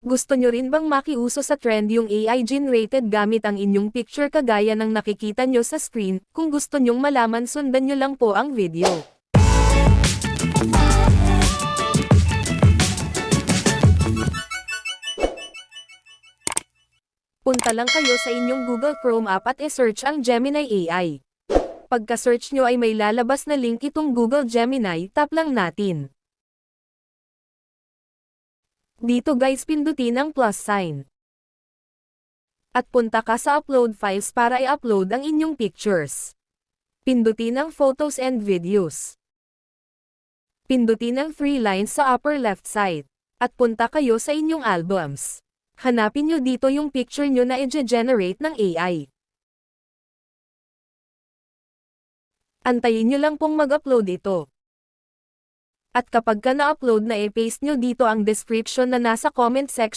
Gusto nyo rin bang makiuso sa trend yung AI-generated gamit ang inyong picture kagaya ng nakikita nyo sa screen? Kung gusto nyong malaman, sundan nyo lang po ang video. Punta lang kayo sa inyong Google Chrome app at e-search ang Gemini AI. Pagka-search nyo ay may lalabas na link itong Google Gemini, tap lang natin. Dito guys, pindutin ang plus sign. At punta ka sa upload files para i-upload ang inyong pictures. Pindutin ang photos and videos. Pindutin ang 3 lines sa upper left side. At punta kayo sa inyong albums. Hanapin nyo dito yung picture nyo na i-generate ng AI. Antayin nyo lang pong mag-upload ito. At kapag ka na-upload na, i-paste nyo dito ang description na nasa comment section.